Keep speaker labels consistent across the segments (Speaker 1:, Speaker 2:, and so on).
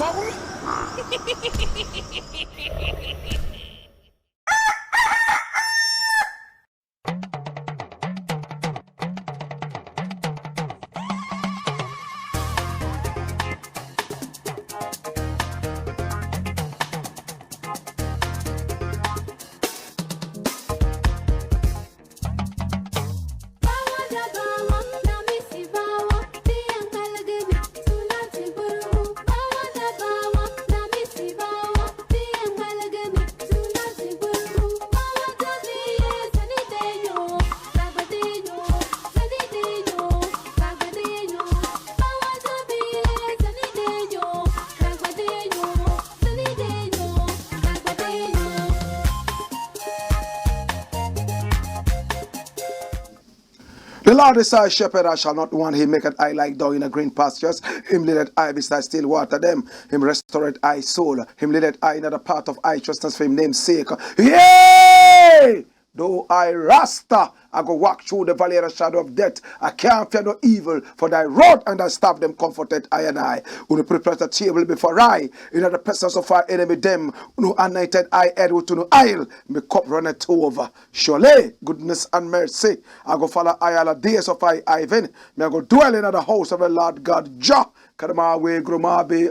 Speaker 1: power.
Speaker 2: The Lord is our shepherd, I shall not want. He maketh I lie down in a green pastures. Him leadeth I beside still water them. Him restoreth I soul. Him leadeth I in the path of righteousness for him name's sake. Yea! Though I RASTA, I go walk through the valley of the shadow of death. I can't fear no evil, for thy rod and thy staff them comforted I and I. Who prepare the table before I, in the presence of our enemy them, who anointed I head with no oil, my cup runneth over. Surely, goodness and mercy, I go follow I all the days of I Ivan. May I go dwell in the house of the Lord God Jah. Kadamawe Grumabe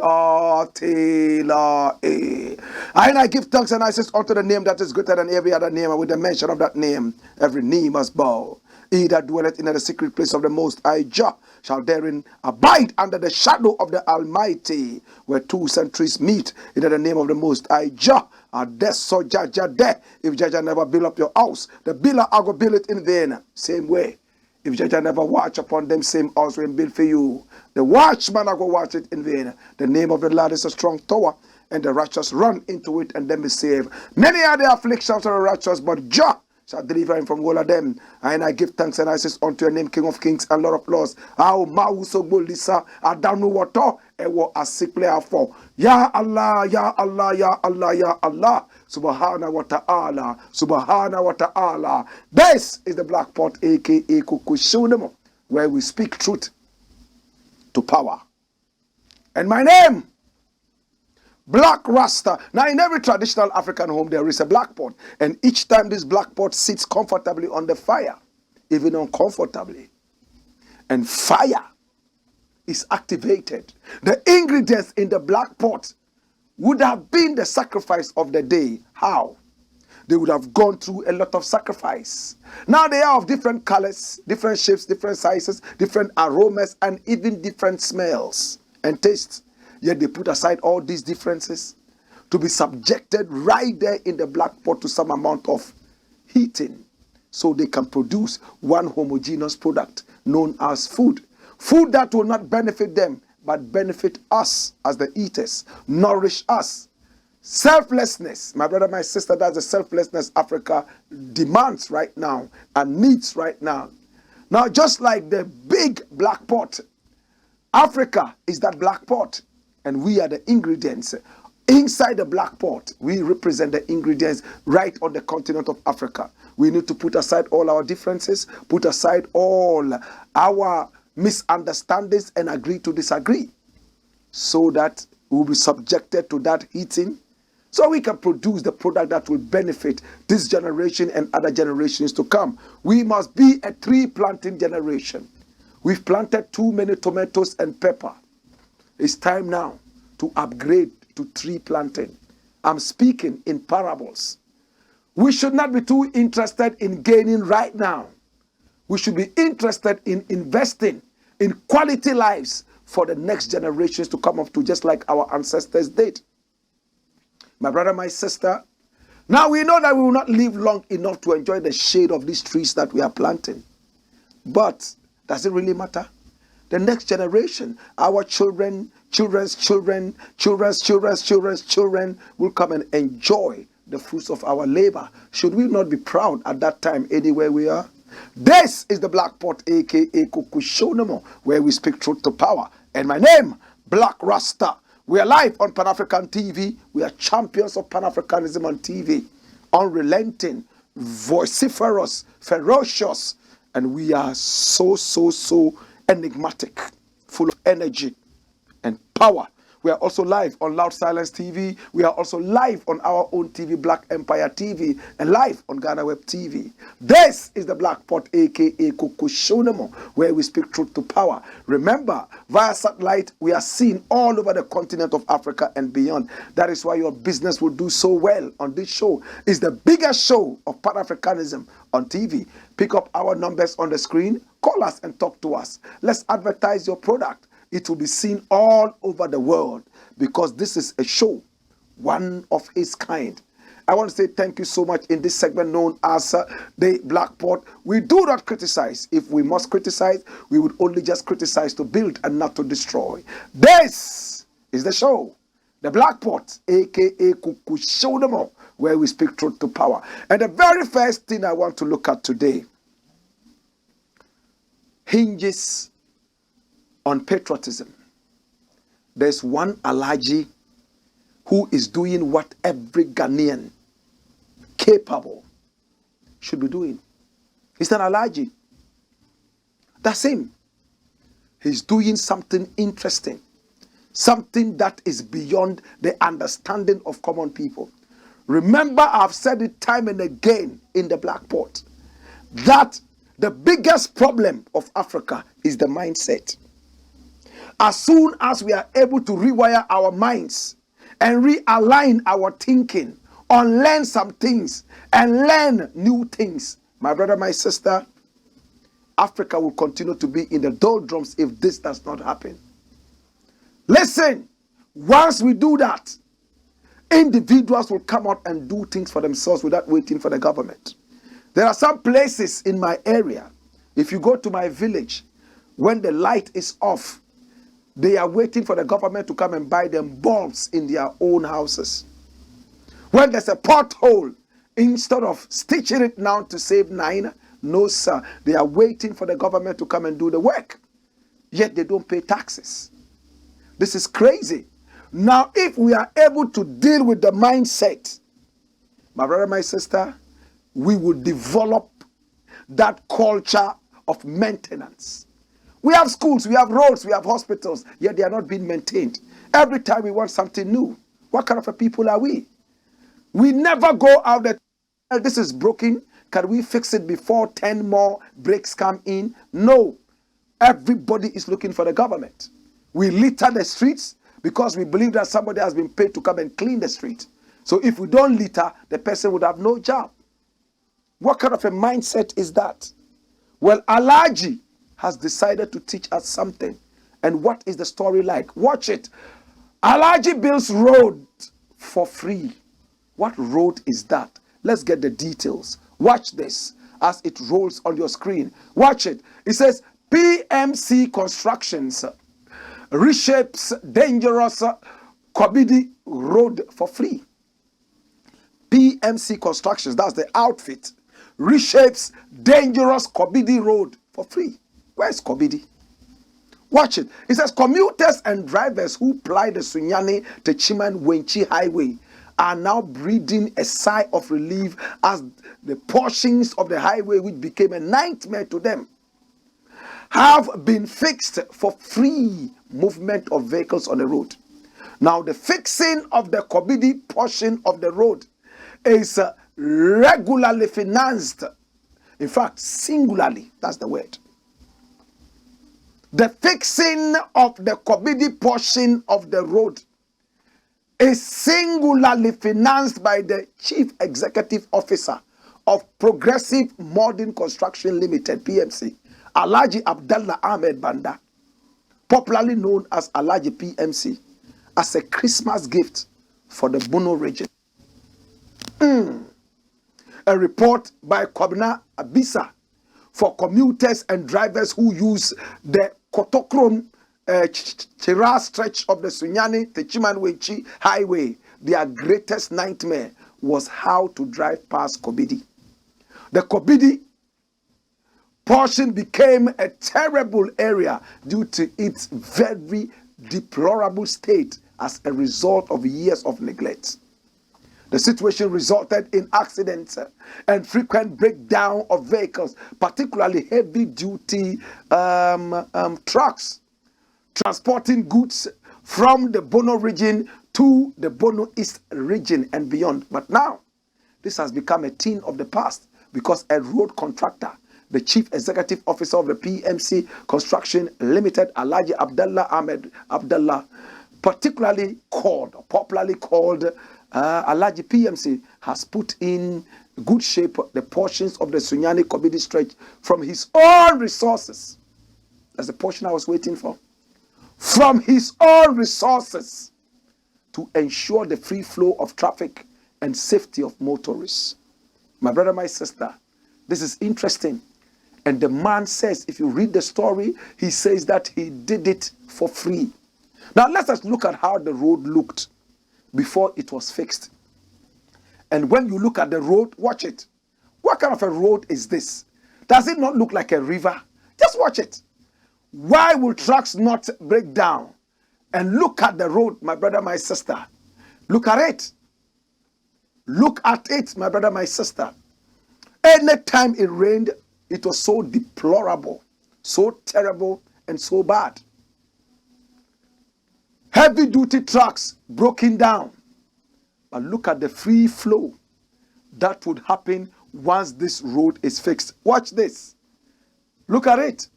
Speaker 2: Atela E. I give thanks and I says unto the name that is greater than every other name, and with the mention of that name, every knee must bow. He that dwelleth in the secret place of the Most High Jah shall therein abide under the shadow of the Almighty, where 2 and 3 meet in the name of the Most High Jah. And that's so Jaja there. If Jaja never build up your house, the builder I go build it in vain. Same way. If Jaja never watch upon them same house when built for you, the watchman I go watch it in vain. The name of the Lord is a strong tower, and the righteous run into it and then be saved. Many are the afflictions of the righteous, but Jah shall deliver him from all of them. And I give thanks and I says unto your name, King of Kings and Lord of Lords. How Mauso Golisa, I don't know what to, and what a sick player for. Ya Allah, Ya Allah, Ya Allah, Ya Allah. Subhana wa ta'ala, Subhana wa ta'ala. This is the Black Pot, aka Kukushunemo, where we speak truth to power. And my name, Black Rasta. Now in every traditional African home there is a black pot, and each time this black pot sits comfortably on the fire, even uncomfortably, and fire is activated. The ingredients in the black pot would have been the sacrifice of the day. How? They would have gone through a lot of sacrifice. Now they are of different colors, different shapes, different sizes, different aromas, and even different smells and tastes. Yet they put aside all these differences to be subjected right there in the black pot to some amount of heating, so they can produce one homogeneous product known as food. Food that will not benefit them, but benefit us as the eaters, nourish us. Selflessness, my brother, my sister, that's the selflessness Africa demands right now and needs right now. Now, just like the big black pot, Africa is that black pot, and we are the ingredients. Inside the black pot, we represent the ingredients right on the continent of Africa. We need to put aside all our differences, put aside all our misunderstandings, and agree to disagree, so that we will be subjected to that heating, so we can produce the product that will benefit this generation and other generations to come. We must be a tree planting generation. We've planted too many tomatoes and pepper. It's time now to upgrade to tree planting. I'm speaking in parables. We should not be too interested in gaining right now. We should be interested in investing in quality lives for the next generations to come up to, just like our ancestors did. My brother, my sister, now we know that we will not live long enough to enjoy the shade of these trees that we are planting. But does it really matter? The next generation, our children, children's children, children's children's children's children will come and enjoy the fruits of our labor. Should we not be proud at that time anywhere we are? This is the Black Pot, aka Kukushonamo, where we speak truth to power. And my name, Black Rasta. We are live on Pan-African TV. We are champions of Pan-Africanism on TV. Unrelenting, vociferous, ferocious, and we are so enigmatic, full of energy and power. We are also live on Loud Silence TV. We are also live on our own TV, Black Empire TV, and live on Ghana Web TV. This is the Black Pot, aka Kukushonemo, where we speak truth to power. Remember, via satellite, we are seen all over the continent of Africa and beyond. That is why your business will do so well on this show. It's the biggest show of Pan-Africanism on TV. Pick up our numbers on the screen, call us and talk to us. Let's advertise your product. It will be seen all over the world because this is a show, one of its kind. I want to say thank you so much in this segment known as the Black Pot. We do not criticize. If we must criticize, we would only just criticize to build and not to destroy. This is the show, the Black Pot, aka Kukushonemo, where we speak truth to power. And the very first thing I want to look at today hinges on patriotism. There's one Alhaji who is doing what every Ghanaian capable should be doing. He's an Alhaji. That's him. He's doing something interesting, something that is beyond the understanding of common people. Remember, I've said it time and again in the Black Pot that the biggest problem of Africa is the mindset. As soon as we are able to rewire our minds and realign our thinking, unlearn some things and learn new things, my brother, my sister, Africa will continue to be in the doldrums if this does not happen. Listen, once we do that, individuals will come out and do things for themselves without waiting for the government. There are some places in my area, if you go to my village, when the light is off, they are waiting for the government to come and buy them bulbs in their own houses. When there's a pothole, instead of stitching it now to save 9, no sir, they are waiting for the government to come and do the work. Yet they don't pay taxes. This is crazy. Now, if we are able to deal with the mindset, my brother, my sister, we will develop that culture of maintenance. We have schools, we have roads, we have hospitals, yet they are not being maintained. Every time we want something new, what kind of a people are we? We never go out there, this is broken, can we fix it before 10 more breaks come in? No. Everybody is looking for the government. We litter the streets because we believe that somebody has been paid to come and clean the street. So if we don't litter, the person would have no job. What kind of a mindset is that? Well, Alhaji has decided to teach us something. And what is the story like? Watch it. Alhaji builds road for free. What road is that? Let's get the details. Watch this as it rolls on your screen. Watch it. It says PMC Constructions reshapes dangerous Kobidi Road for free. PMC Constructions, that's the outfit, reshapes dangerous Kobidi Road for free. Where's Kobidi? Watch it. It says commuters and drivers who ply the Sunyani Techiman Wenchi Highway are now breathing a sigh of relief as the portions of the highway which became a nightmare to them have been fixed for free movement of vehicles on the road. Now, the fixing of the Kobidi portion of the road is regularly financed. In fact, singularly, that's the word. The fixing of the Kobidi portion of the road is singularly financed by the Chief Executive Officer of Progressive Modern Construction Limited, PMC, Alhaji Abdallah Ahmed Banda, popularly known as Alhaji PMC, as a Christmas gift for the Bono region. A report by Kwabena Abisa for commuters and drivers who use the Kotokron Chira stretch of the Sunyani Techimanwechi Highway. Their greatest nightmare was how to drive past Kobidi. The Kobidi portion became a terrible area due to its very deplorable state as a result of years of neglect. The situation resulted in accidents and frequent breakdown of vehicles, particularly heavy-duty trucks transporting goods from the Bono region to the Bono East region and beyond. But now, this has become a thing of the past because a road contractor, the chief executive officer of the PMC Construction Limited, Alhaji Abdullah Ahmed Abdullah, popularly called Alhaji PMC, has put in good shape the portions of the Sunyani Kobidi Stretch from his own resources. That's the portion I was waiting for. From his own resources to ensure the free flow of traffic and safety of motorists. My brother, my sister, this is interesting. And the man says, if you read the story, he says that he did it for free. Now let us look at how the road looked before it was fixed. And when you look at the road, watch it. What kind of a road is this? Does it not look like a river? Just watch it. Why will trucks not break down? And look at the road, my brother, my sister. Look at it. Look at it, my brother, my sister. Anytime it rained, it was so deplorable, so terrible, and so bad. Heavy-duty trucks broken down. But look at the free flow that would happen once this road is fixed. Watch this. Look at it.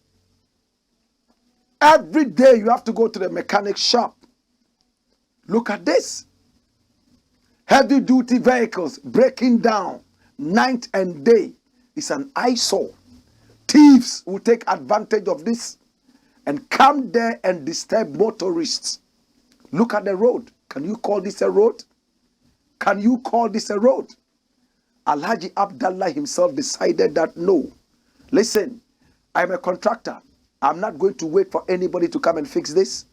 Speaker 2: Every day you have to go to the mechanic shop. Look at this. Heavy-duty vehicles breaking down night and day. It's an eyesore. Thieves will take advantage of this and come there and disturb motorists. Look at the road. Can you call this a road? Can you call this a road? Alhaji Abdullah himself decided that no. Listen, I'm a contractor. I'm not going to wait for anybody to come and fix this.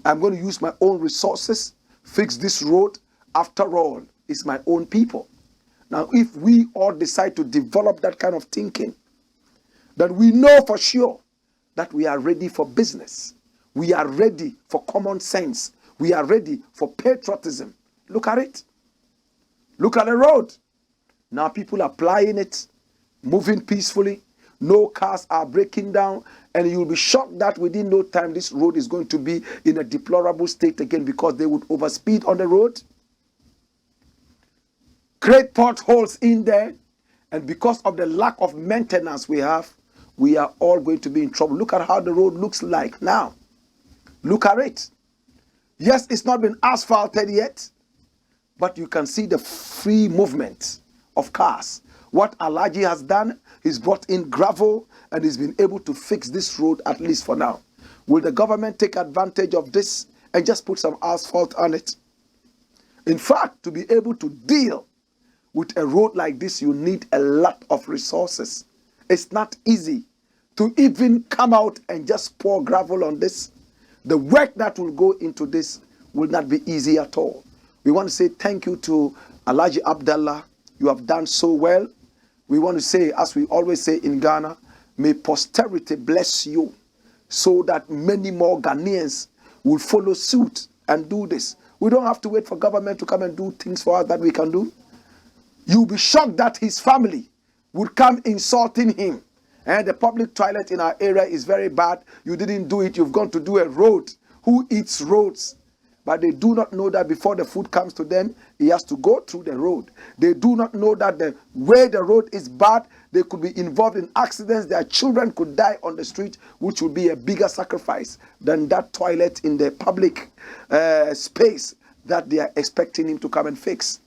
Speaker 2: I'm going to use my own resources, fix this road. After all, it's my own people. Now, if we all decide to develop that kind of thinking, then we know for sure that we are ready for business. We are ready for common sense. We are ready for patriotism. Look at it. Look at the road. Now people are plying it, moving peacefully. No cars are breaking down. And you'll be shocked that within no time this road is going to be in a deplorable state again because they would overspeed on the road. Create potholes in there. And because of the lack of maintenance we have, we are all going to be in trouble. Look at how the road looks like now. Look at it. Yes, it's not been asphalted yet, but you can see the free movement of cars. What Alhaji has done, he's brought in gravel and he's been able to fix this road at least for now. Will the government take advantage of this and just put some asphalt on it? In fact, to be able to deal with a road like this, you need a lot of resources. It's not easy to even come out and just pour gravel on this. The work that will go into this will not be easy at all. We want to say thank you to Alhaji Abdullah. You have done so well. We want to say, as we always say in Ghana, may posterity bless you so that many more Ghanaians will follow suit and do this. We don't have to wait for government to come and do things for us that we can do. You'll be shocked that his family would come insulting him. And the public toilet in our area is very bad. You didn't do it. You've gone to do a road. Who eats roads? But they do not know that before the food comes to them, he has to go through the road. They do not know that the way the road is bad, they could be involved in accidents. Their children could die on the street, which would be a bigger sacrifice than that toilet in the public space that they are expecting him to come and fix.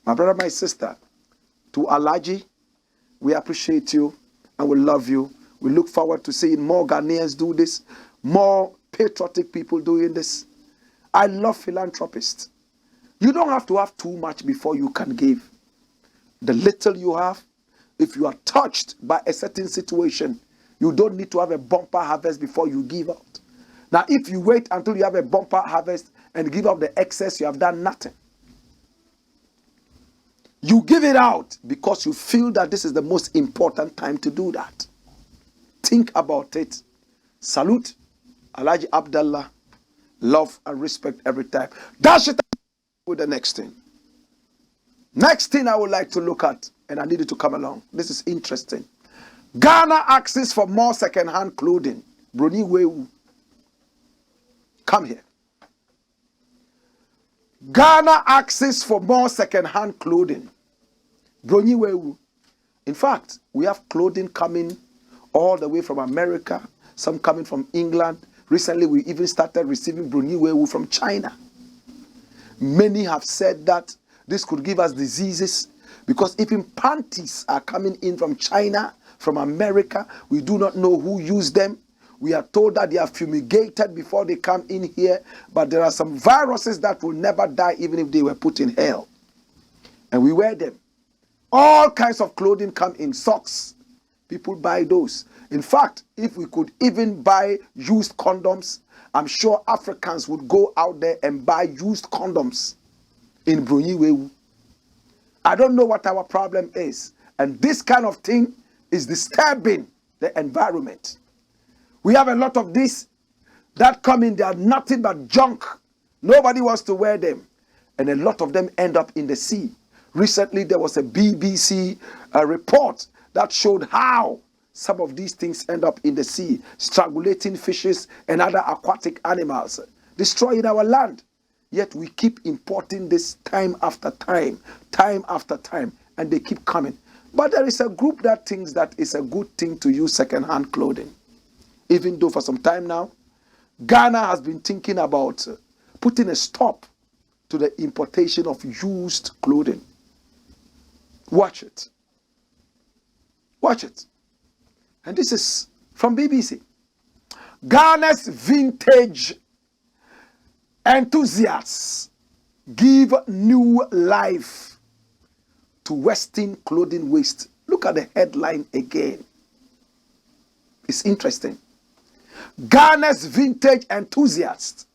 Speaker 2: My brother, my sister, to Alhaji, we appreciate you and we love you. We look forward to seeing more Ghanaians do this, more patriotic people doing this. I love philanthropists. You don't have to have too much before you can give. The little you have, if you are touched by a certain situation, you don't need to have a bumper harvest before you give out. Now, if you wait until you have a bumper harvest and give out the excess, you have done nothing. You give it out because you feel that this is the most important time to do that. Think about it. Salute Alhaji Abdullah. Love and respect every time. Dash it with the next thing. Next thing I would like to look at, and I need you to come along. This is interesting. Ghana asks for more second-hand clothing. Bruni Wewu. Come here. Ghana asks for more second-hand clothing. Bronyiwewu. In fact, we have clothing coming all the way from America, some coming from England. Recently, we even started receiving Bronyiwewu from China. Many have said that this could give us diseases because even panties are coming in from China, from America. We do not know who used them. We are told that they are fumigated before they come in here, but there are some viruses that will never die even if they were put in hell. And we wear them. All kinds of clothing come in, socks. People buy those. In fact, if we could even buy used condoms, I'm sure Africans would go out there and buy used condoms in Bronyiwewu. I don't know what our problem is. And this kind of thing is disturbing the environment. We have a lot of this that come in. They are nothing but junk. Nobody wants to wear them. And a lot of them end up in the sea. Recently, there was a BBC report that showed how some of these things end up in the sea, strangulating fishes and other aquatic animals, destroying our land. Yet we keep importing this time after time, and they keep coming. But there is a group that thinks that it's a good thing to use second-hand clothing. Even though for some time now, Ghana has been thinking about putting a stop to the importation of used clothing. Watch it. Watch it. And this is from BBC. Ghana's vintage enthusiasts give new life to Western clothing waste. Look at the headline again. It's interesting. Ghana's vintage enthusiasts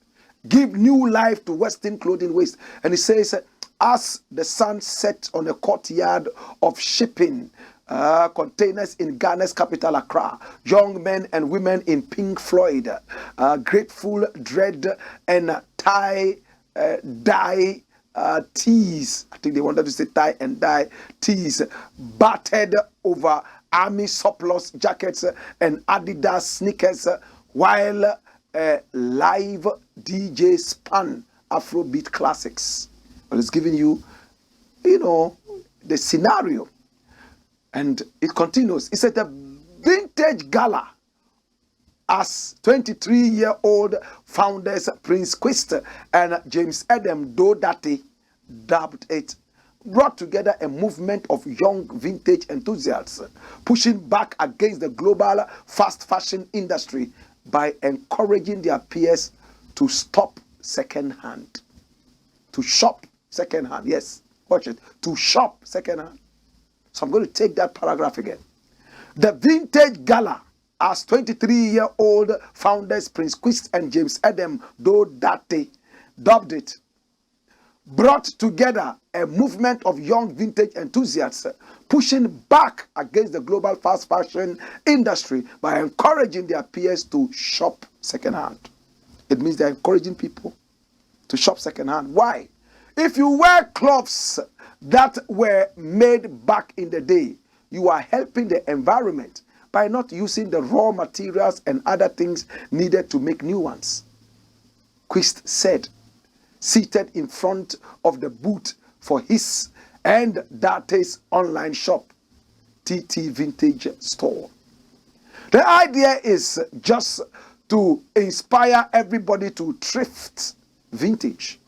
Speaker 2: give new life to Western clothing waste. And it says, as the sun sets on a courtyard of shipping containers in Ghana's capital, Accra, young men and women in Pink Floyd, Grateful Dread, and tie-dye tees, I think they wanted to say tie and dye tees, battered over army surplus jackets and Adidas sneakers, while live DJ spun Afrobeat classics. Well, it's giving you, the scenario. And it continues. It said the vintage gala, as 23-year-old founders Prince Quist and James Adam Dodati dubbed it, brought together a movement of young vintage enthusiasts pushing back against the global fast fashion industry by encouraging their peers to stop secondhand, to shop secondhand. Yes, watch it. To shop secondhand. So I'm going to take that paragraph again. The vintage gala, as 23-year-old founders Prince Quist and James Adam Dodate dubbed it, brought together a movement of young vintage enthusiasts pushing back against the global fast fashion industry by encouraging their peers to shop secondhand. It means they're encouraging people to shop secondhand. Why? If you wear clothes that were made back in the day, you are helping the environment by not using the raw materials and other things needed to make new ones. Quist said, seated in front of the booth for his and Date's online shop, TT Vintage Store. The idea is just to inspire everybody to thrift vintage,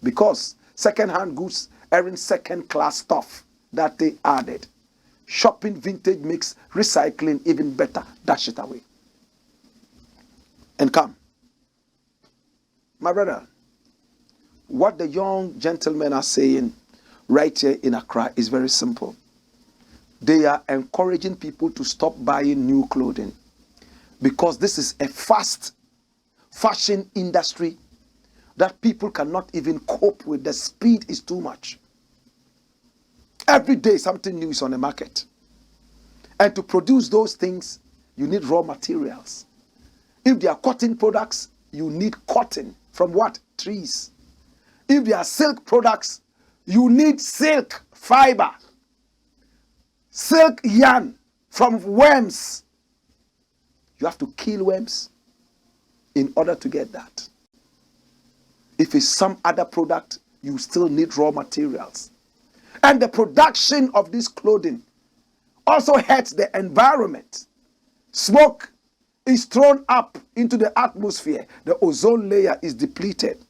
Speaker 2: because second-hand goods aren't second-class stuff that they added. Shopping vintage makes recycling even better. Dash it away. And come. My brother, what the young gentlemen are saying right here in Accra is very simple. They are encouraging people to stop buying new clothing because this is a fast fashion industry that people cannot even cope with. The speed is too much. Every day something new is on the market. And to produce those things, you need raw materials. If they are cotton products, you need cotton. From what? Trees. If they are silk products, you need silk fiber. Silk yarn from worms. You have to kill worms in order to get that. If it's some other product, you still need raw materials. And the production of this clothing also hurts the environment. Smoke is thrown up into the atmosphere. The ozone layer is depleted.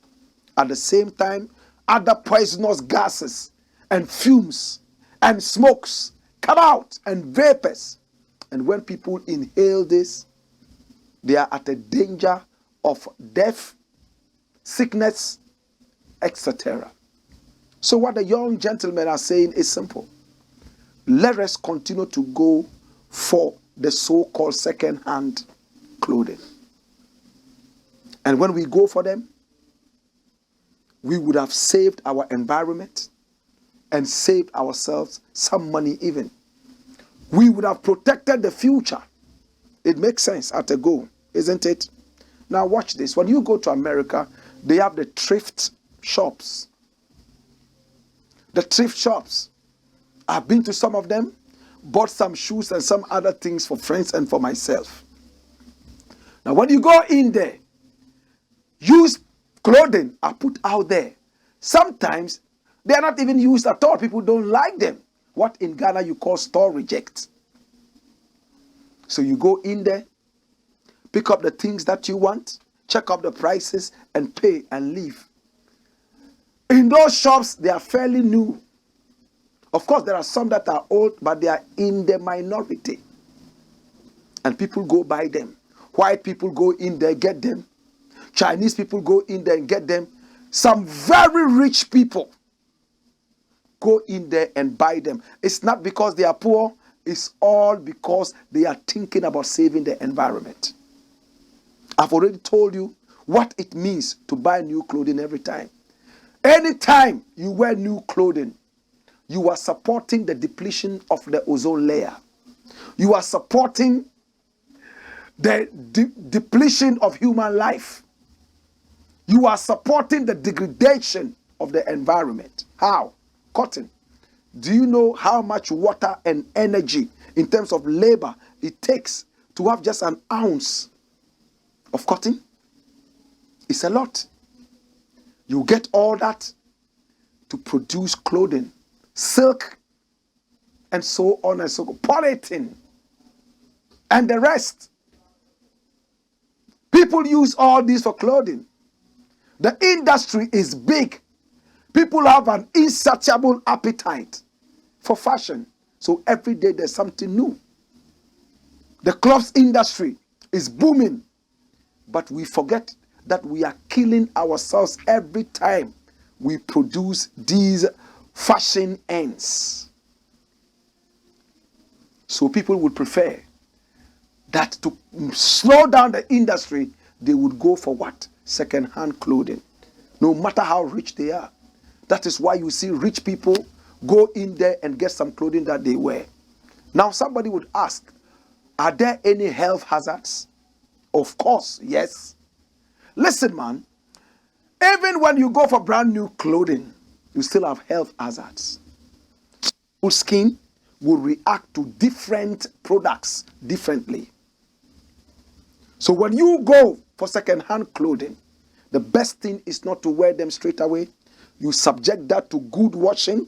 Speaker 2: At the same time, other poisonous gases and fumes and smokes come out, and vapors. And when people inhale this, they are at a danger of death, sickness, etc. So what the young gentlemen are saying is simple. Let us continue to go for the so-called second-hand clothing. And when we go for them, we would have saved our environment and saved ourselves some money even. We would have protected the future. It makes sense at a go, isn't it? Now watch this. When you go to America, they have the thrift shops. The thrift shops. I've been to some of them, bought some shoes and some other things for friends and for myself. Now when you go in there, used clothing are put out there. Sometimes they are not even used at all. People don't like them. What in Ghana you call store reject. So you go in there, pick up the things that you want, check up the prices and pay and leave. In those shops, they are fairly new. Of course, there are some that are old, but they are in the minority. And people go buy them. White people go in there, get them. Chinese people go in there and get them. Some very rich people go in there and buy them. It's not because they are poor. It's all because they are thinking about saving the environment. I've already told you what it means to buy new clothing every time. Anytime you wear new clothing, you are supporting the depletion of the ozone layer. You are supporting the depletion of human life. You are supporting the degradation of the environment. How? Cotton. Do you know how much water and energy in terms of labor it takes to have just an ounce of cotton? It's a lot. You get all that to produce clothing, silk, and so on and so on. Polythene, and the rest. People use all these for clothing. The industry is big. People have an insatiable appetite for fashion. So every day there's something new. The clothes industry is booming. But we forget that we are killing ourselves every time we produce these fashion ends. So people would prefer that to slow down the industry, they would go for what? Second-hand clothing. No matter how rich they are. That is why you see rich people go in there and get some clothing that they wear. Now somebody would ask, are there any health hazards? Of course, yes. Listen, man, even when you go for brand new clothing, you still have health hazards. Your skin will react to different products differently. So when you go for second-hand clothing, the best thing is not to wear them straight away. You subject that to good washing.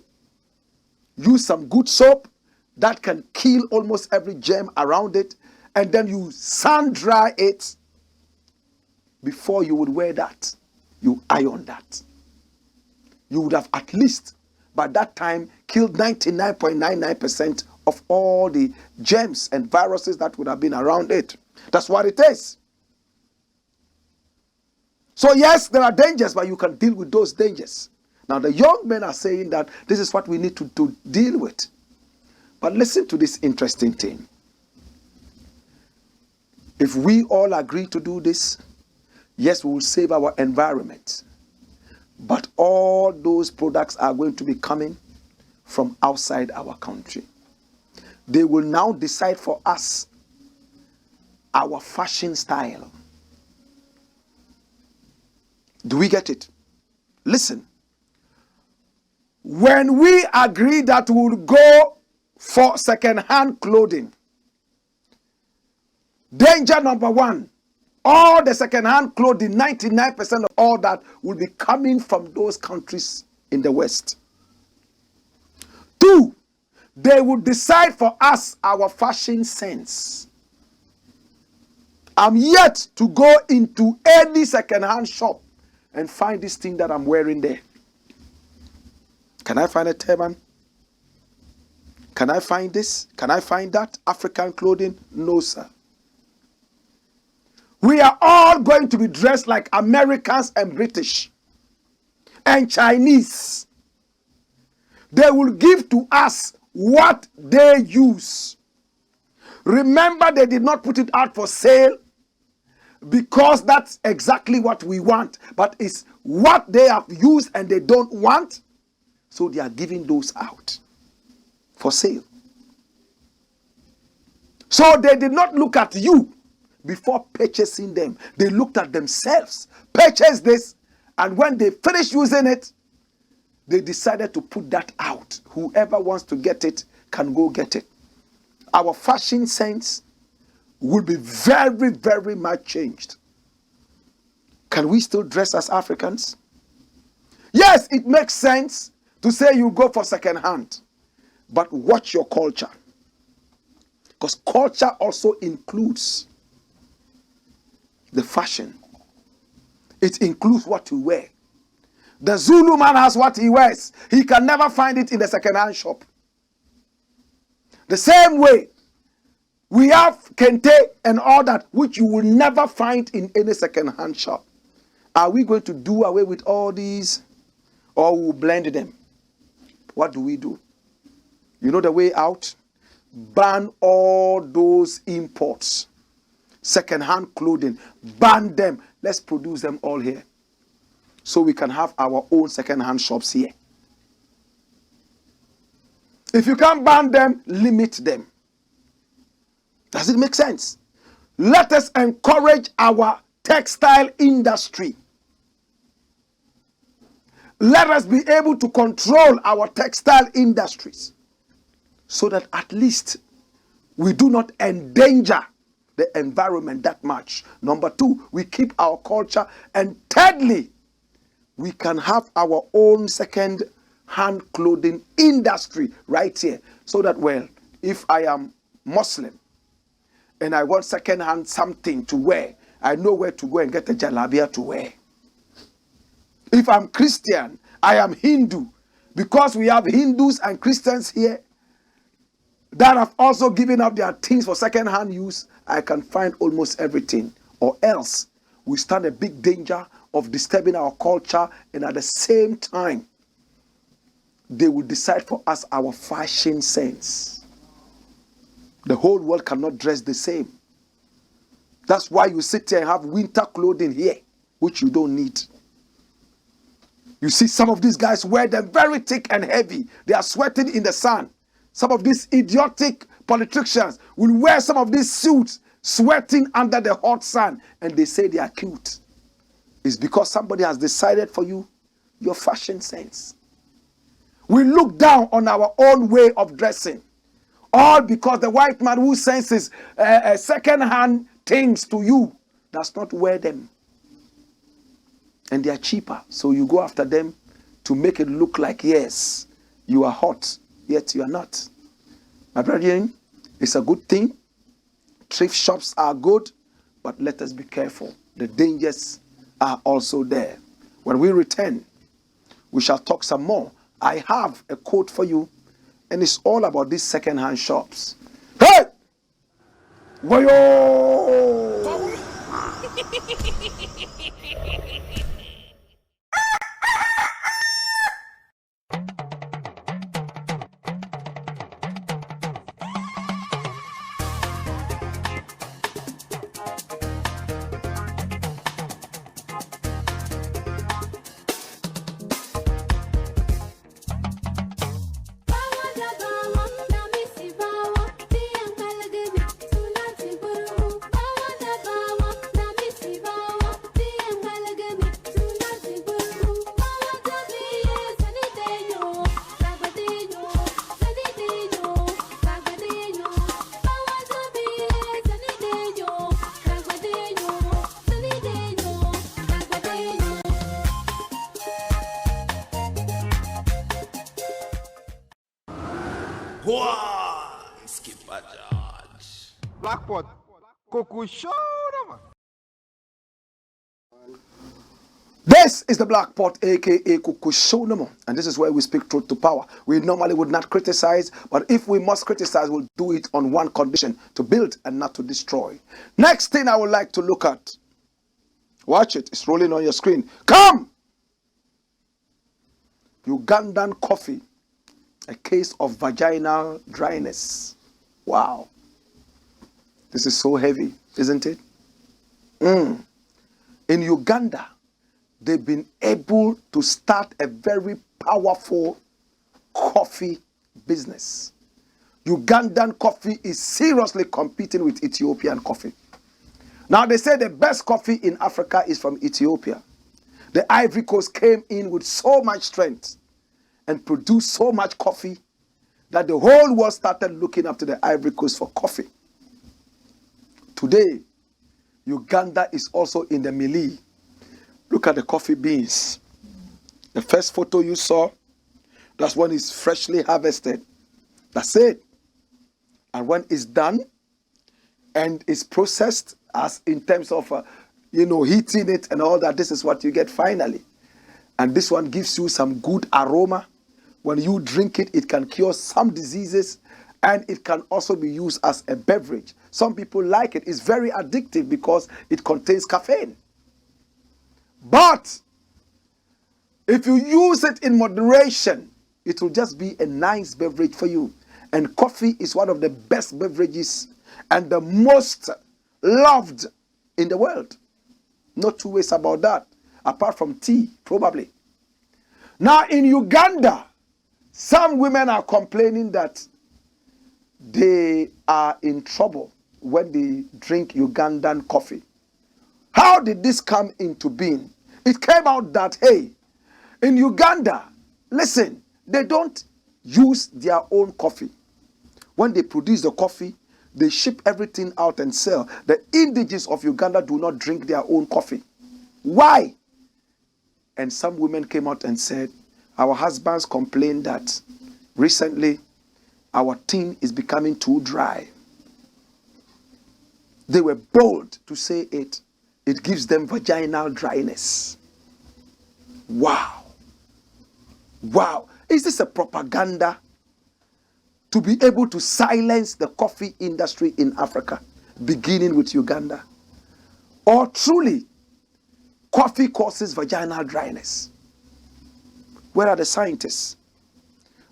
Speaker 2: Use some good soap that can kill almost every germ around it. And then you sun dry it before you would wear that. You iron that. You would have at least, by that time, killed 99.99% of all the germs and viruses that would have been around it. That's what it is. So yes, there are dangers, but you can deal with those dangers. Now the young men are saying that this is what we need to deal with. But listen to this interesting thing. If we all agree to do this, yes, we will save our environment. But all those products are going to be coming from outside our country. They will now decide for us our fashion style. Do we get it? Listen. When we agree that we'll go for second-hand clothing, danger number one, all the second-hand clothing, 99% of all that will be coming from those countries in the West. 2, they will decide for us our fashion sense. I'm yet to go into any second-hand shop and find this thing that I'm wearing there. Can I find a turban? Can I find this? Can I find that? African clothing? No, sir. We are all going to be dressed like Americans and British and Chinese. They will give to us what they use. Remember, they did not put it out for sale because that's exactly what we want. But it's what they have used and they don't want. So they are giving those out for sale. So they did not look at you before purchasing them. They looked at themselves, purchased this, and when they finished using it, they decided to put that out. Whoever wants to get it can go get it. Our fashion sense will be very, very much changed. Can we still dress as Africans? Yes, it makes sense to say you go for second hand, but watch your culture. Because culture also includes the fashion. It includes what you wear. The Zulu man has what he wears. He can never find it in the second-hand shop. The same way, we have kente and all that, which you will never find in any second-hand shop. Are we going to do away with all these, or will blend them? What do we do? You know the way out? Ban all those imports. Second-hand clothing. Ban them. Let's produce them all here. So we can have our own second-hand shops here. If you can't ban them, limit them. Does it make sense? Let us encourage our textile industry. Let us be able to control our textile industries so that at least we do not endanger the environment that much. Number 2, we keep our culture. And thirdly, we can have our own second-hand clothing industry right here. So that, well, if I am Muslim and I want second-hand something to wear, I know where to go and get a jalabia to wear. If I'm Christian, I am Hindu. Because we have Hindus and Christians here that have also given up their things for second-hand use, I can find almost everything. Or else, we stand a big danger of disturbing our culture, and at the same time, they will decide for us our fashion sense. The whole world cannot dress the same. That's why you sit here and have winter clothing here, which you don't need. You see some of these guys wear them very thick and heavy. They are sweating in the sun. Some of these idiotic politicians will wear some of these suits, sweating under the hot sun, and they say they are cute. It's because somebody has decided for you your fashion sense. We look down on our own way of dressing, all because the white man who senses second-hand things to you does not wear them. And they are cheaper, so you go after them to make it look like, yes, you are hot, yet you are not. My brethren, it's a good thing. Thrift shops are good, but let us be careful. The dangers are also there. When we return, we shall talk some more. I have a quote for you, and it's all about these second-hand shops. Hey! Wayo!
Speaker 1: Wagwan, Skipper George.
Speaker 3: Blackpot, Coco Show, man.
Speaker 2: This is the Black Pot, aka Kukushonomo, and this is where we speak truth to power. We normally would not criticize, but if we must criticize, we'll do it on one condition: to build and not to destroy. Next thing I would like to look at. Watch it, it's rolling on your screen. Come! Ugandan coffee, a case of vaginal dryness. Wow. This is so heavy, isn't it? In Uganda, they've been able to start a very powerful coffee business. Ugandan coffee is seriously competing with Ethiopian coffee. Now they say the best coffee in Africa is from Ethiopia. The Ivory Coast came in with so much strength and produced so much coffee that the whole world started looking up to the Ivory Coast for coffee. Today, Uganda is also in the melee. Look at the coffee beans. The first photo you saw, that's when it's freshly harvested. That's it. And when it's done and it's processed, as in terms of, heating it and all that, this is what you get finally. And this one gives you some good aroma. When you drink it, it can cure some diseases, and it can also be used as a beverage. Some people like it. It's very addictive because it contains caffeine. But if you use it in moderation, it will just be a nice beverage for you. And coffee is one of the best beverages and the most loved in the world. No two ways about that, apart from tea, probably. Now in Uganda, some women are complaining that they are in trouble when they drink Ugandan coffee. How did this come into being? It came out that, hey, in Uganda, listen, they don't use their own coffee. When they produce the coffee, they ship everything out and sell. The indigenous of Uganda do not drink their own coffee. Why? And some women came out and said, our husbands complained that recently our tea is becoming too dry. They were bold to say it. It gives them vaginal dryness. Wow. Wow. Is this a propaganda to be able to silence the coffee industry in Africa, beginning with Uganda? Or truly, coffee causes vaginal dryness? Where are the scientists?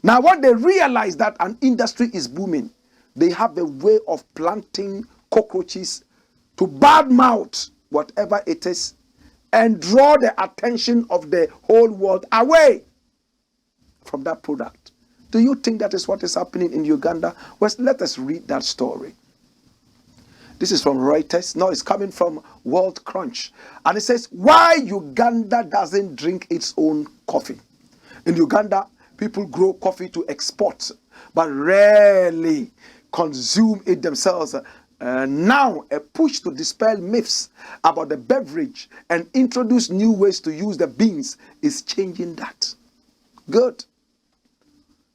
Speaker 2: Now, when they realize that an industry is booming, they have a way of planting cockroaches to badmouth whatever it is and draw the attention of the whole world away from that product. Do you think that is what is happening in Uganda? Well, let us read that story. This is from Reuters. No, it's coming from World Crunch. And it says, why Uganda doesn't drink its own coffee. In Uganda, people grow coffee to export, but rarely consume it themselves. Now, a push to dispel myths about the beverage and introduce new ways to use the beans is changing that. Good.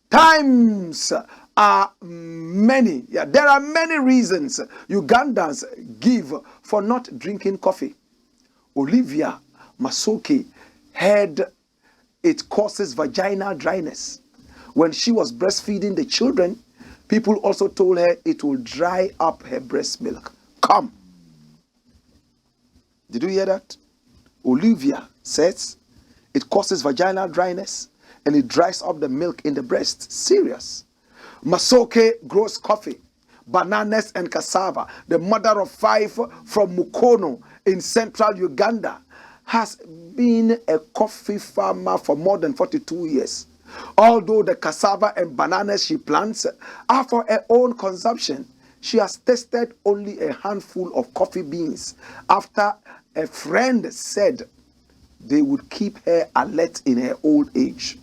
Speaker 2: Times are many. Yeah, there are many reasons Ugandans give for not drinking coffee. Olivia Masoke heard it causes vaginal dryness. When she was breastfeeding the children, people also told her it will dry up her breast milk. Come. Did you hear that? Olivia says it causes vaginal dryness and it dries up the milk in the breast. Serious. Masoke grows coffee, bananas and cassava. The mother of 5 from Mukono in central Uganda has been a coffee farmer for more than 42 years. Although the cassava and bananas she plants are for her own consumption, she has tasted only a handful of coffee beans after a friend said they would keep her alert in her old age.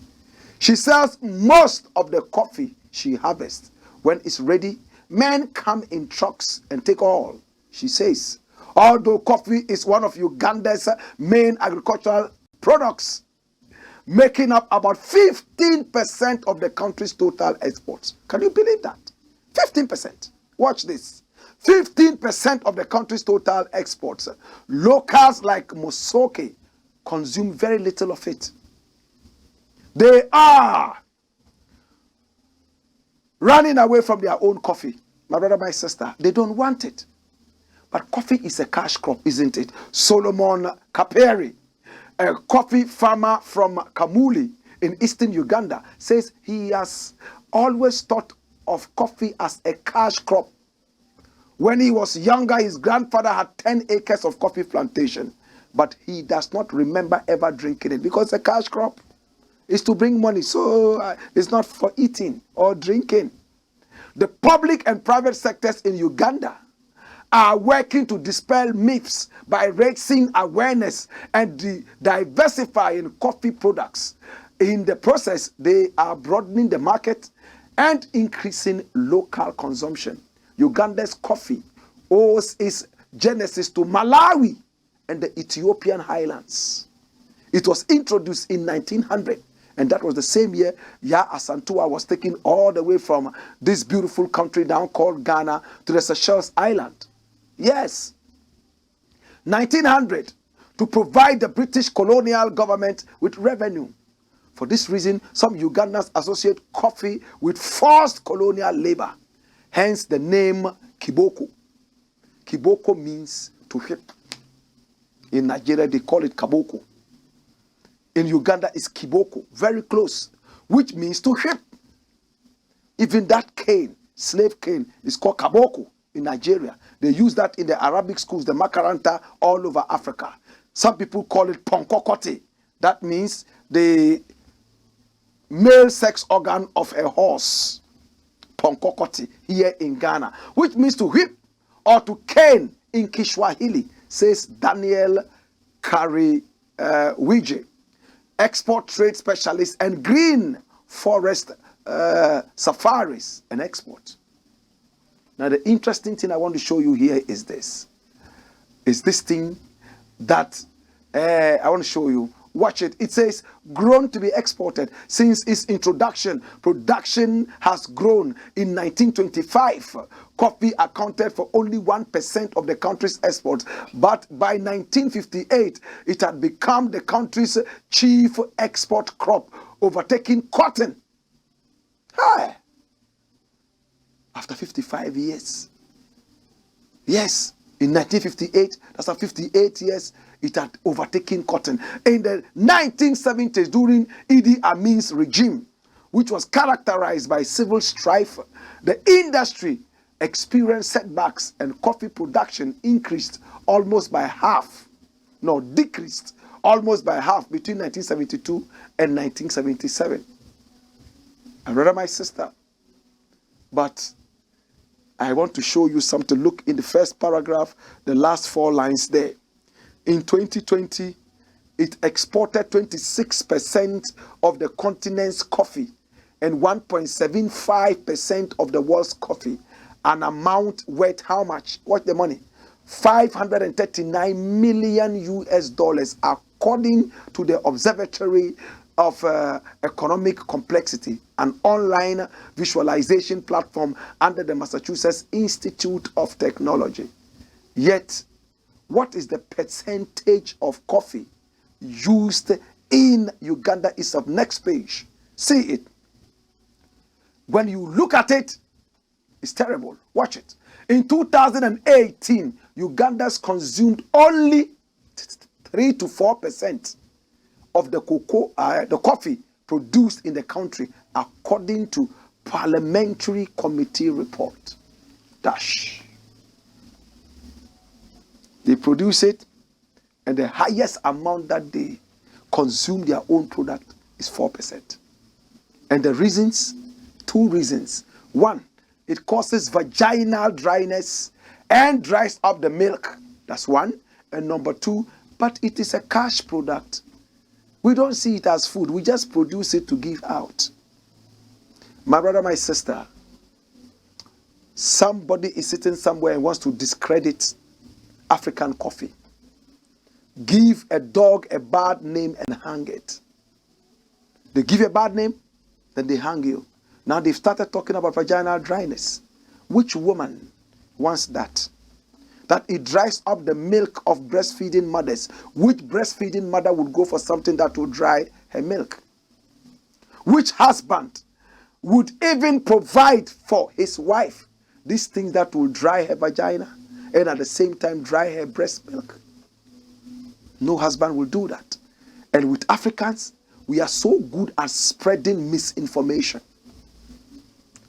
Speaker 2: She sells most of the coffee she harvests. When it's ready, men come in trucks and take all, she says. Although coffee is one of Uganda's main agricultural products, making up about 15% of the country's total exports. Can you believe that? 15%. Watch this. 15% of the country's total exports. Locals like Mosoke consume very little of it. They are running away from their own coffee. My brother, my sister, they don't want it. But coffee is a cash crop, isn't it? Solomon Kaperi, a coffee farmer from Kamuli in eastern Uganda, says he has always thought of coffee as a cash crop. When he was younger, his grandfather had 10 acres of coffee plantation, but he does not remember ever drinking it because a cash crop is to bring money, so it's not for eating or drinking. The public and private sectors in Uganda are working to dispel myths by raising awareness and diversifying coffee products. In the process, they are broadening the market and increasing local consumption. Uganda's coffee owes its genesis to Malawi and the Ethiopian highlands. It was introduced in 1900, and that was the same year Ya Asantua was taken all the way from this beautiful country down called Ghana to the Seychelles Island. Yes, 1900, to provide the British colonial government with revenue. For this reason, some Ugandans associate coffee with forced colonial labor. Hence the name Kiboko. Kiboko means to whip. In Nigeria, they call it Kaboko. In Uganda, it's Kiboko, very close, which means to whip. Even that cane, slave cane, is called Kaboko in Nigeria. They use that in the Arabic schools, the Makaranta, all over Africa. Some people call it Ponkokote. That means the male sex organ of a horse. Ponkokote here in Ghana, which means to whip or to cane in Kiswahili, says Daniel Kariwije, export trade specialist and green forest safaris and export. Now the interesting thing I want to show you here is this. Is this thing that I want to show you. Watch it. It says, grown to be exported. Since its introduction, production has grown. In 1925, coffee accounted for only 1% of the country's exports. But by 1958, it had become the country's chief export crop, overtaking cotton. Hi. After 55 years. Yes, in 1958, that's after 58 years, it had overtaken cotton. In the 1970s, during Idi Amin's regime, which was characterized by civil strife, the industry experienced setbacks and coffee production increased almost by half. No, decreased almost by half between 1972 and 1977. And brother, my sister, but I want to show you something. Look in the first paragraph, the last 4 lines there. In 2020, it exported 26% of the continent's coffee and 1.75% of the world's coffee. An amount worth how much? What's the money? $539 million US, according to the Observatory of Economic Complexity, an online visualization platform under the Massachusetts Institute of Technology. Yet, what is the percentage of coffee used in Uganda is up next page. See it. When you look at it, it's terrible. Watch it. In 2018, Ugandans consumed only 3 to 4% of the coffee produced in the country, according to Parliamentary Committee report. Dash. They produce it, and the highest amount that they consume their own product is 4%. And the reasons? 2 reasons. 1, it causes vaginal dryness and dries up the milk. That's 1. And number 2, but it is a cash product. We don't see it as food. We just produce it to give out. My brother, my sister, somebody is sitting somewhere and wants to discredit African coffee. Give a dog a bad name and hang it. They give you a bad name, then they hang you. Now they've started talking about vaginal dryness. Which woman wants that? That it dries up the milk of breastfeeding mothers. Which breastfeeding mother would go for something that will dry her milk? Which husband would even provide for his wife these things that will dry her vagina and at the same time dry her breast milk? No husband will do that. And with Africans, we are so good at spreading misinformation.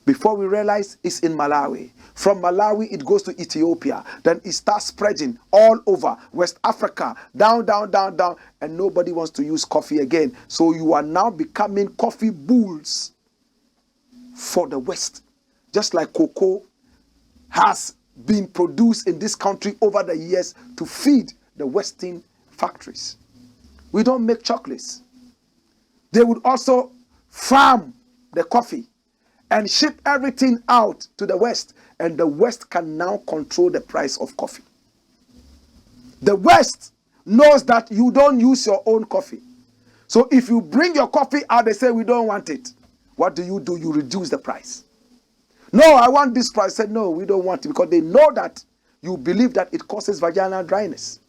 Speaker 2: Before we realize, it's in Malawi. From Malawi, it goes to Ethiopia. Then it starts spreading all over West Africa, down, down, down, down. And nobody wants to use coffee again. So you are now becoming coffee bulls for the West. Just like cocoa has been produced in this country over the years to feed the Western factories. We don't make chocolates. They would also farm the coffee and ship everything out to the West, and the West can now control the price of coffee. The West knows that you don't use your own coffee. So if you bring your coffee out, they say we don't want it. What do? You reduce the price. No, I want this price. Said no, we don't want it, because they know that you believe that it causes vaginal dryness.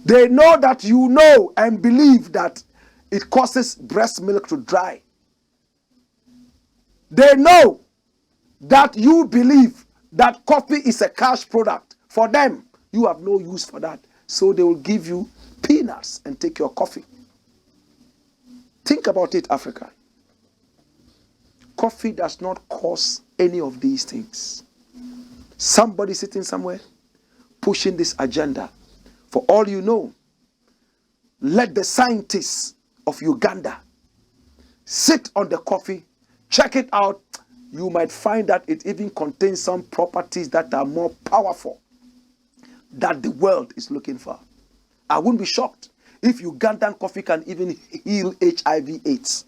Speaker 2: They know that you know and believe that it causes breast milk to dry. They know that you believe that coffee is a cash product. For them, you have no use for that. So they will give you peanuts and take your coffee. Think about it, Africa. Coffee does not cause any of these things. Somebody sitting somewhere pushing this agenda. For all you know, let the scientists of Uganda sit on the coffee, check it out. You might find that it even contains some properties that are more powerful that the world is looking for. I wouldn't be shocked if Ugandan coffee can even heal HIV/AIDS.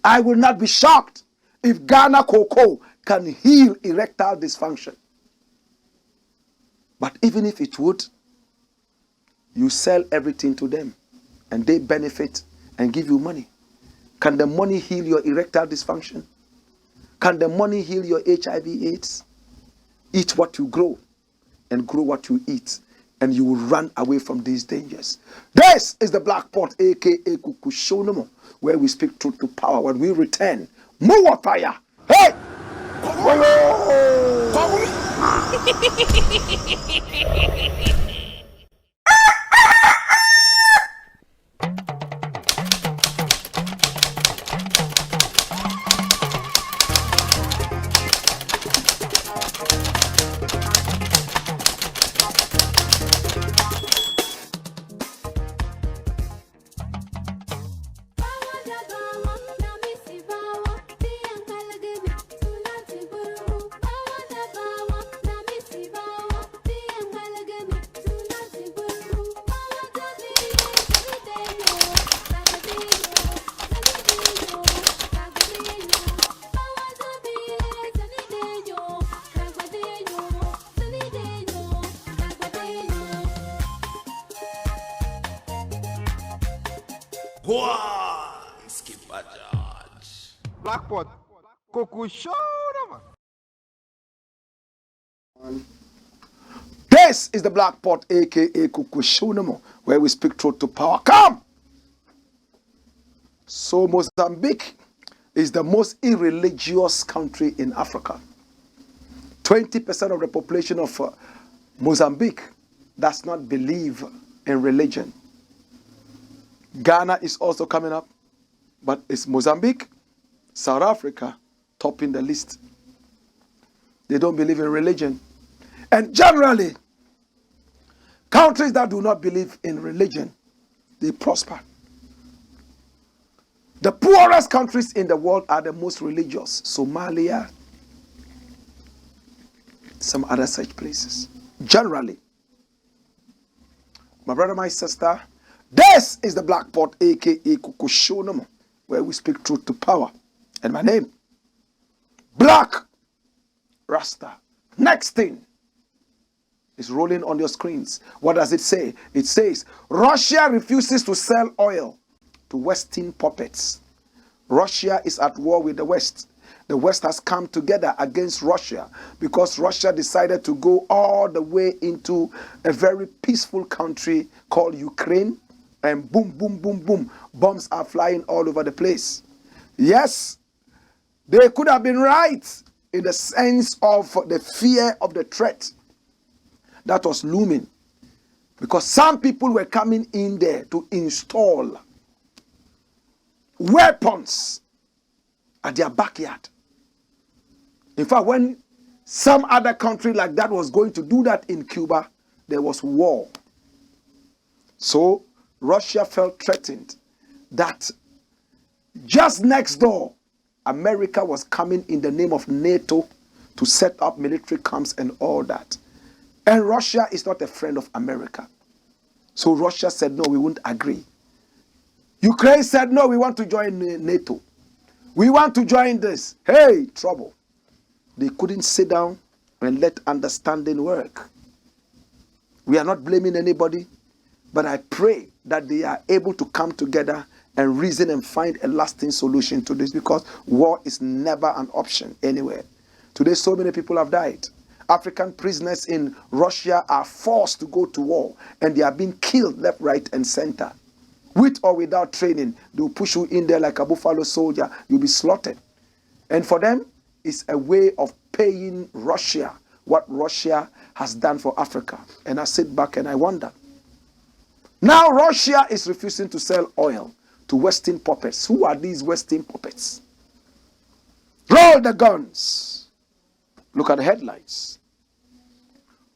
Speaker 2: I will not be shocked if Ghana cocoa can heal erectile dysfunction. But even if it would, you sell everything to them and they benefit and give you money. Can the money heal your erectile dysfunction? Can the money heal your HIV/AIDS? Eat what you grow and grow what you eat, and you will run away from these dangers. This is the Blakk Pot, aka Kukushonomo, where we speak truth to power. When we return, more fire. Hey!
Speaker 1: Skipper George.
Speaker 3: Blakk Pot, Cuckoo Show, man.
Speaker 2: This is the Blakk Pot, aka Kukushonomo, where we speak truth to power. Come! So Mozambique is the most irreligious country in Africa. 20% of the population of Mozambique does not believe in religion. Ghana is also coming up, but it's Mozambique, South Africa, topping the list. They don't believe in religion. And generally, countries that do not believe in religion, they prosper. The poorest countries in the world are the most religious. Somalia, some other such places. Generally. My brother, my sister, this is the Blakk Pot, aka Kukushonomo, where we speak truth to power. And my name, Blakk RASTA. Next thing is rolling on your screens. What does it say? It says, Russia refuses to sell oil to Western puppets. Russia is at war with the West. The West has come together against Russia because Russia decided to go all the way into a very peaceful country called Ukraine, and boom, boom, boom, boom, bombs are flying all over the place. Yes, they could have been right in the sense of the fear of the threat that was looming, because some people were coming in there to install weapons at their backyard. In fact, when some other country like that was going to do that in Cuba, there was war. So Russia felt threatened that just next door, America was coming in the name of NATO to set up military camps and all that. And Russia is not a friend of America. So Russia said, no, we won't agree. Ukraine said, no, we want to join NATO. We want to join this. Hey, trouble. They couldn't sit down and let understanding work. We are not blaming anybody, but I pray that they are able to come together and reason and find a lasting solution to this, because war is never an option anywhere. Today, so many people have died. African prisoners in Russia are forced to go to war, and they are being killed left, right, and center. With or without training, they'll push you in there like a buffalo soldier. You'll be slaughtered. And for them, it's a way of paying Russia what Russia has done for Africa. And I sit back and I wonder. Now Russia is refusing to sell oil to Western puppets. Who are these Western puppets? Roll the guns. Look at the headlines.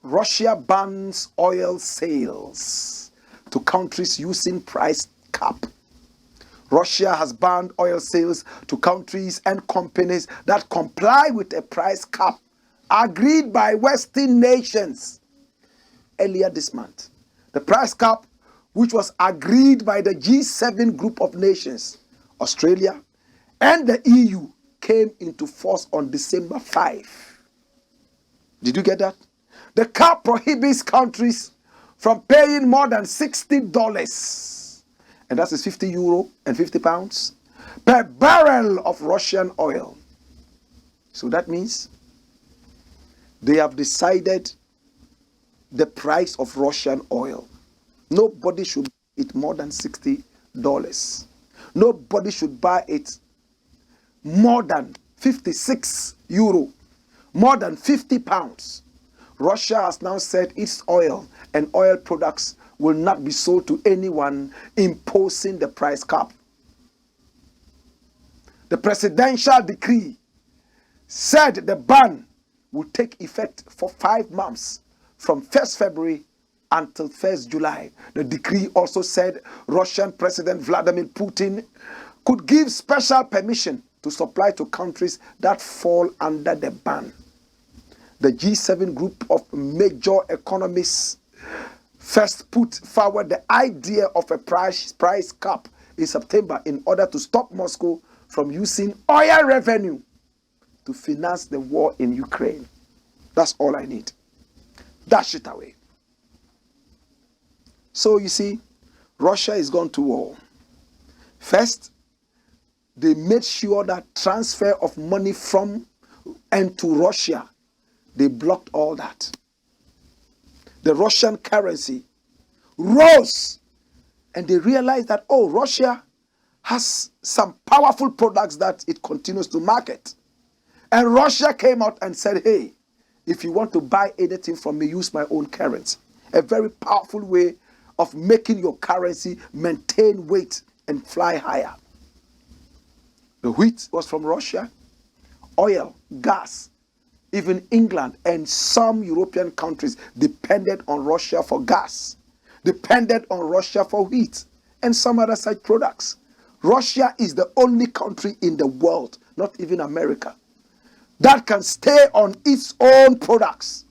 Speaker 2: Russia bans oil sales to countries using price cap. Russia has banned oil sales to countries and companies that comply with a price cap agreed by Western nations earlier this month. The price cap, which was agreed by the G7 group of nations, Australia, and the EU, came into force on December 5. Did you get that? The cap prohibits countries from paying more than $60, and that is 50 euro and 50 pounds, per barrel of Russian oil. So that means they have decided the price of Russian oil. Nobody should buy it more than $60. Nobody should buy it more than 56 euro, more than 50 pounds. Russia has now said its oil and oil products will not be sold to anyone imposing the price cap. The presidential decree said the ban will take effect for 5 months from 1st February until 1st July. The decree also said Russian President Vladimir Putin could give special permission to supply to countries that fall under the ban. The G7 group of major economists first put forward the idea of a price cap in September in order to stop Moscow from using oil revenue to finance the war in Ukraine. That's all I need. Dash it away. So you see, Russia is gone to war. First, they made sure that transfer of money from and to Russia, they blocked all that. The Russian currency rose, and they realized that, oh, Russia has some powerful products that it continues to market. And Russia came out and said, hey, if you want to buy anything from me, use my own currency. A very powerful way of making your currency maintain weight and fly higher. The wheat was from Russia, oil, gas. Even England and some European countries depended on Russia for gas, depended on Russia for wheat, and some other such products. Russia is the only country in the world, not even America, that can stay on its own products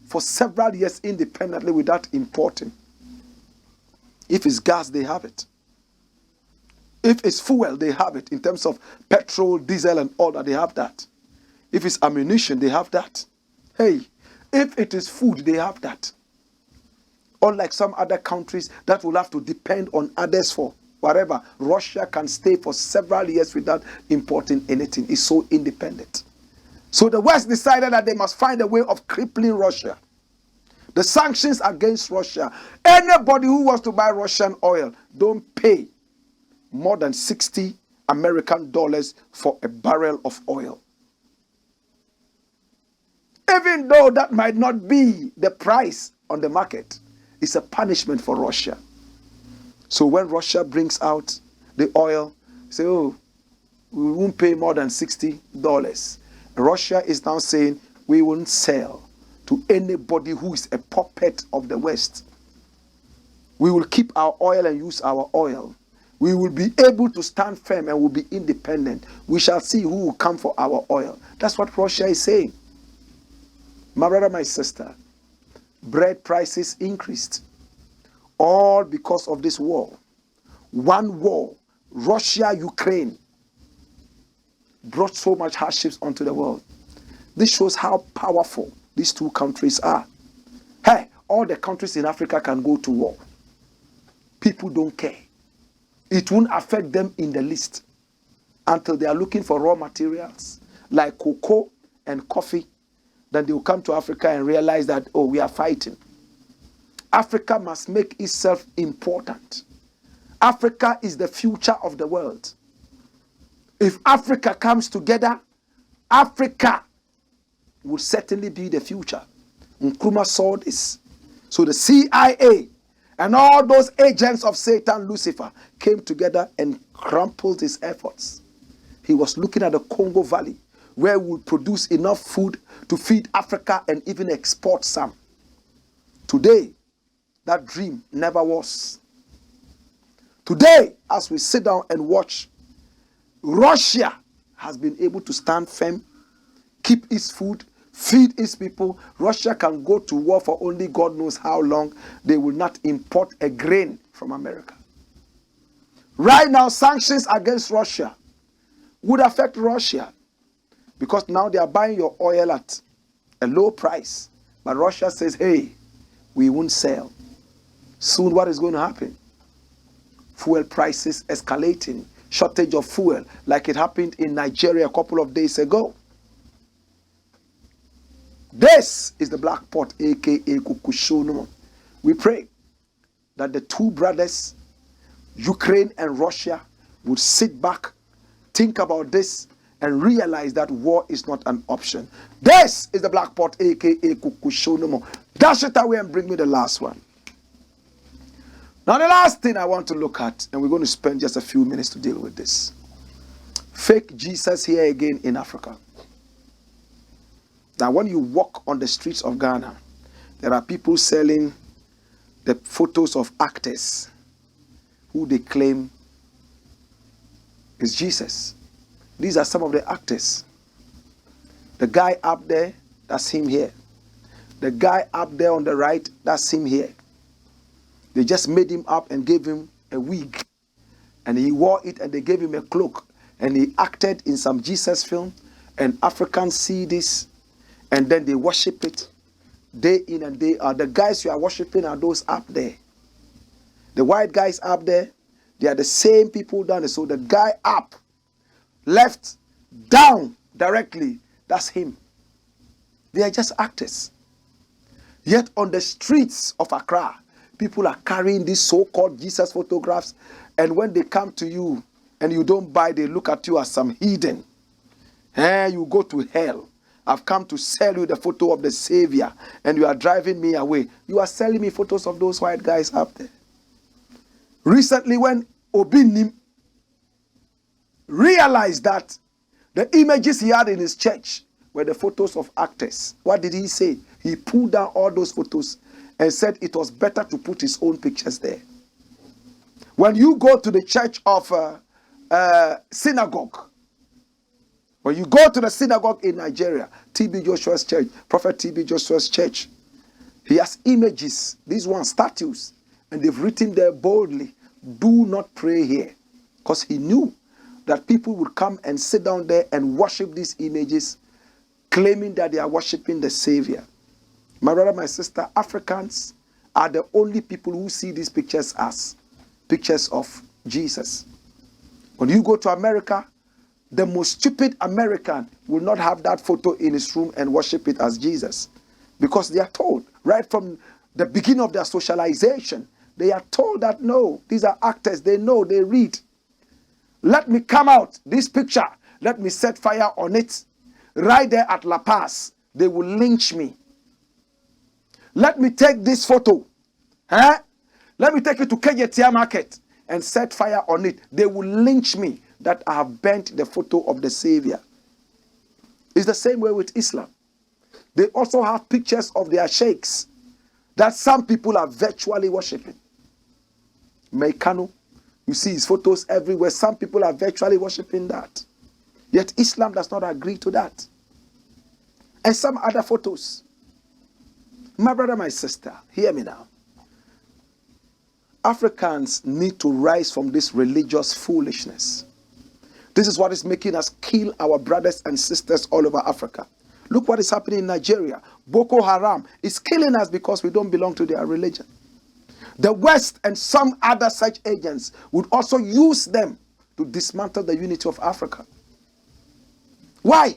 Speaker 2: for several years independently without importing. If it's gas, they have it. If it's fuel, they have it. In terms of petrol, diesel, and all that, they have that. If it's ammunition, they have that. Hey, if it is food, they have that. Unlike some other countries that will have to depend on others for whatever, Russia can stay for several years without importing anything. It's so independent. So the West decided that they must find a way of crippling Russia. The sanctions against Russia. Anybody who wants to buy Russian oil, don't pay more than $60 American for a barrel of oil. Even though that might not be the price on the market, it's a punishment for Russia. So when Russia brings out the oil, say, oh, we won't pay more than $60. Russia is now saying we won't sell to anybody who is a puppet of the West. We will keep our oil and use our oil. We will be able to stand firm and will be independent. We shall see who will come for our oil. That's what Russia is saying. My brother, my sister, bread prices increased. All because of this war. One war, Russia-Ukraine, brought so much hardships onto the world. This shows how powerful these two countries are. Hey, all the countries in Africa can go to war. People don't care. It won't affect them in the least until they are looking for raw materials like cocoa and coffee. Then they will come to Africa and realize that, oh, we are fighting. Africa must make itself important. Africa is the future of the world. If Africa comes together, Africa will certainly be the future. Nkrumah saw this. So the CIA and all those agents of Satan, Lucifer, came together and crumpled his efforts. He was looking at the Congo Valley, where we would produce enough food to feed Africa and even export some. Today, that dream never was. Today, as we sit down and watch, Russia has been able to stand firm, keep its food, feed its people. Russia can go to war for only God knows how long. They will not import a grain from America. Right now, sanctions against Russia would affect Russia because now they are buying your oil at a low price. But Russia says, hey, we won't sell. Soon what is going to happen? Fuel prices escalating. Shortage of fuel like it happened in Nigeria a couple of days ago. This is the Black Pot, aka Kukushono. We pray that the two brothers, Ukraine and Russia, would sit back, think about this, and realize that war is not an option. This is the Black Pot, aka Kukushono. Dash it away and bring me the last one. Now the last thing I want to look at, and we're going to spend just a few minutes to deal with this. Fake Jesus here again in Africa. Now when you walk on the streets of Ghana, there are people selling the photos of actors who they claim is Jesus. These are some of the actors. The guy up there, that's him here. The guy up there on the right, that's him here. They just made him up and gave him a wig. And he wore it and they gave him a cloak. And he acted in some Jesus film. And Africans see this. And then they worship it. Day in and day out. The guys you are worshiping are those up there. The white guys up there, they are the same people down there. So the guy up, left, down, directly, that's him. They are just actors. Yet on the streets of Accra, people are carrying these so-called Jesus photographs, and when they come to you and you don't buy, they look at you as some heathen. You go to hell. I've come to sell you the photo of the Savior, and you are driving me away. You are selling me photos of those white guys up there. Recently, when Obinim realized that the images he had in his church were the photos of actors, what did he say? He pulled down all those photos and said it was better to put his own pictures there. When you go to the church of synagogue, when you go to the synagogue in Nigeria, TB Joshua's church, Prophet TB Joshua's church, he has images, these ones, statues, and they've written there boldly, do not pray here. Because he knew that people would come and sit down there and worship these images, claiming that they are worshiping the Savior. My brother, my sister, Africans are the only people who see these pictures as pictures of Jesus. When you go to America, the most stupid American will not have that photo in his room and worship it as Jesus. Because they are told, right from the beginning of their socialization, they are told that no, these are actors, they know, they read. Let me come out, this picture, let me set fire on it. Right there at La Paz, they will lynch me. Let me take this photo. Let me take it to Kejetia Market and set fire on it. They will lynch me that I have burnt the photo of the Savior. It's the same way with Islam. They also have pictures of their sheikhs that some people are virtually worshipping. Meikano, you see his photos everywhere. Some people are virtually worshipping that. Yet Islam does not agree to that. And some other photos. My brother, my sister, hear me now. Africans need to rise from this religious foolishness. This is what is making us kill our brothers and sisters all over Africa. Look what is happening in Nigeria. Boko Haram is killing us because we don't belong to their religion. The West and some other such agents would also use them to dismantle the unity of Africa. Why?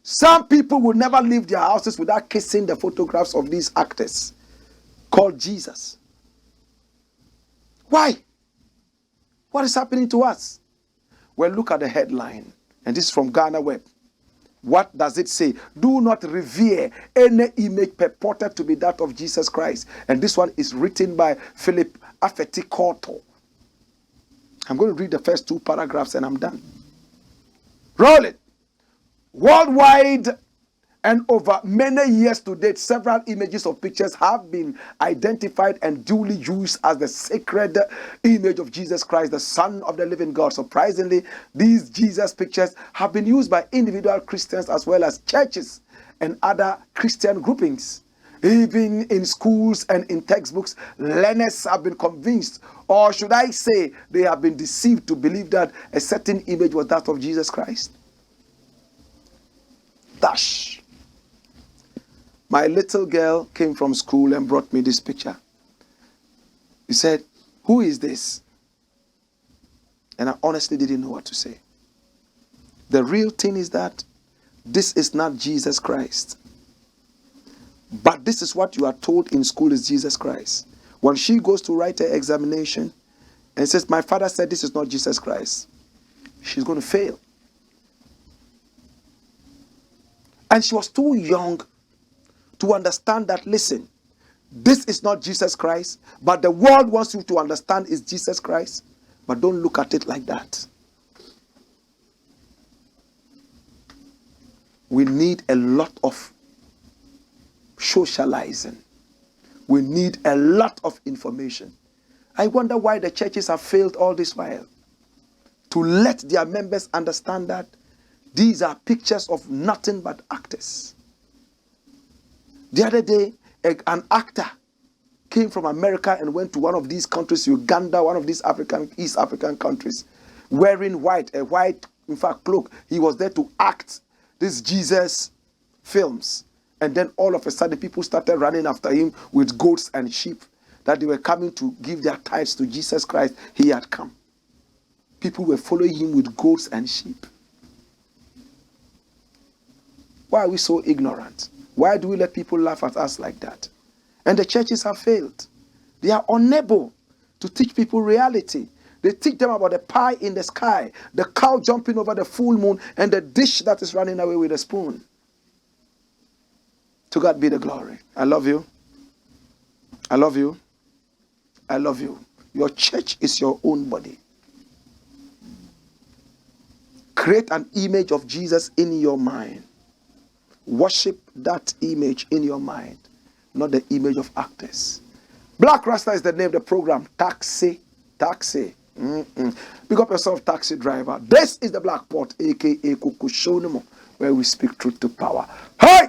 Speaker 2: Some people will never leave their houses without kissing the photographs of these actors called Jesus. Why? What is happening to us? Well, look at the headline. And this is from Ghana Web. What does it say? Do not revere any image purported to be that of Jesus Christ. And this one is written by Philip Afetikoto. I'm going to read the first 2 paragraphs and I'm done. Roll it. Worldwide and over many years to date, several images of pictures have been identified and duly used as the sacred image of Jesus Christ, the Son of the living God. Surprisingly, these Jesus pictures have been used by individual Christians as well as churches and other Christian groupings. Even in schools and in textbooks, learners have been convinced, or should I say, they have been deceived to believe that a certain image was that of Jesus Christ. Dash. My little girl came from school and brought me this picture. He said, "Who is this?" And I honestly didn't know what to say. The real thing is that this is not Jesus Christ. But this is what you are told in school is Jesus Christ. When she goes to write her examination and says, "My father said this is not Jesus Christ," she's going to fail. And she was too young to understand that, listen, this is not Jesus Christ, but the world wants you to understand is Jesus Christ, but don't look at it like that. We need a lot of socializing. We need a lot of information. I wonder why the churches have failed all this while to let their members understand that these are pictures of nothing but actors. The other day, an actor came from America and went to one of these countries, Uganda, one of these East African countries, wearing white, a white, in fact, cloak. He was there to act these Jesus films. And then all of a sudden, people started running after him with goats and sheep, that they were coming to give their tithes to Jesus Christ. He had come. People were following him with goats and sheep. Why are we so ignorant? Why do we let people laugh at us like that? And the churches have failed. They are unable to teach people reality. They teach them about the pie in the sky, the cow jumping over the full moon, and the dish that is running away with a spoon. To God be the glory. I love you. I love you. I love you. Your church is your own body. Create an image of Jesus in your mind. Worship that image in your mind, not the image of actors. Blakk RASTA is the name of the program. Taxi. Pick up yourself, taxi driver. This is the Blakk Port, aka Kukushonimo, where we speak truth to power. Hey!